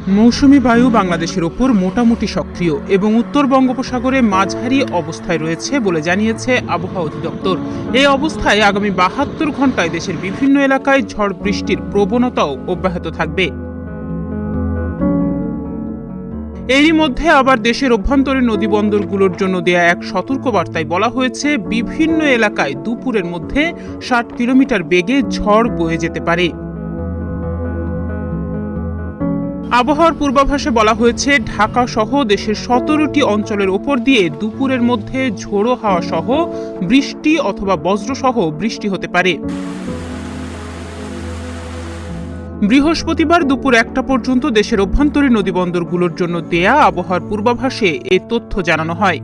মৌসুমী বায়ু বাংলাদেশের ওপর মোটামুটি সক্রিয় এবং উত্তর বঙ্গোপসাগরে মাঝারি অবস্থায় রয়েছে বলে জানিয়েছে আবহাওয়া অধিদপ্তর। এই অবস্থায় আগামী ৭২ ঘন্টায় দেশের বিভিন্ন এলাকায় ঝড় বৃষ্টির প্রবণতাও অব্যাহত থাকবে। এরই মধ্যে আবার দেশের অভ্যন্তরীণ নদীবন্দরগুলোর জন্য দেয়া এক সতর্কবার্তায় বলা হয়েছে, বিভিন্ন এলাকায় দুপুরের মধ্যে ৬০ কিলোমিটার বেগে ঝড় বয়ে যেতে পারে। আবহাওয়ার পূর্বাভাসে বলা হয়েছে, ঢাকা সহ দেশের ১৭টি অঞ্চলের ওপর দিয়ে দুপুরের মধ্যে ঝোড়ো হাওয়া সহ বৃষ্টি অথবা বজ্রসহ বৃষ্টি হতে পারে। বৃহস্পতিবার দুপুর ১টা পর্যন্ত দেশের অভ্যন্তরীণ নদীবন্দরগুলোর জন্য দেয়া আবহাওয়ার পূর্বাভাসে এ তথ্য জানানো হয়।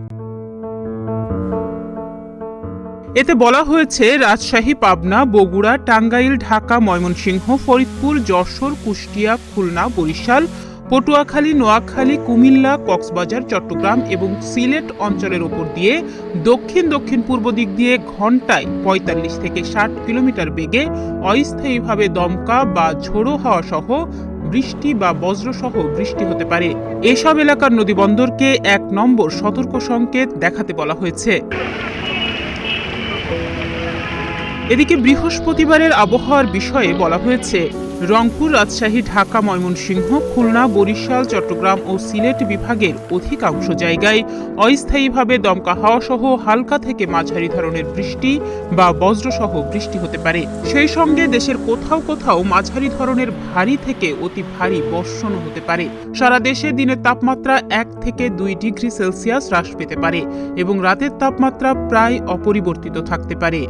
এতে বলা হয়েছে, রাজশাহী, পাবনা, বগুড়া, টাঙ্গাইল, ঢাকা, ময়মনসিংহ, ফরিদপুর, যশোর, কুষ্টিয়া, খুলনা, বরিশাল, পটুয়াখালী, নোয়াখালী, কুমিল্লা, কক্সবাজার, চট্টগ্রাম এবং সিলেট অঞ্চলের ওপর দিয়ে দক্ষিণ দক্ষিণ পূর্ব দিক দিয়ে ঘন্টায় ৪৫ থেকে ৬০ কিলোমিটার বেগে অস্থায়ীভাবে দমকা বা ঝোড়ো হাওয়া সহ বৃষ্টি বা বজ্রসহ বৃষ্টি হতে পারে। এসব এলাকার নদীবন্দরকে ১ নম্বর সতর্ক সংকেত দেখাতে বলা হয়েছে। এদিকে বৃহস্পতিবারের আবহাওয়ার বিষয়ে বলা হয়েছে, রংপুর, রাজশাহী, ঢাকা, ময়মনসিংহ, খুলনা, বরিশাল, চট্টগ্রাম ও সিলেট বিভাগের অধিকাংশ জায়গায় অস্থায়ীভাবে দমকা হাওয়া সহ হালকা থেকে মাঝারি ধরনের বৃষ্টি বা বজ্রসহ বৃষ্টি হতে পারে। সেই সঙ্গে দেশের কোথাও কোথাও মাঝারি ধরনের ভারী থেকে অতি ভারী বর্ষণও হতে পারে। সারা দেশে দিনের তাপমাত্রা ১ থেকে ২ ডিগ্রি সেলসিয়াস হ্রাস পেতে পারে এবং রাতের তাপমাত্রা প্রায় অপরিবর্তিত থাকতে পারে।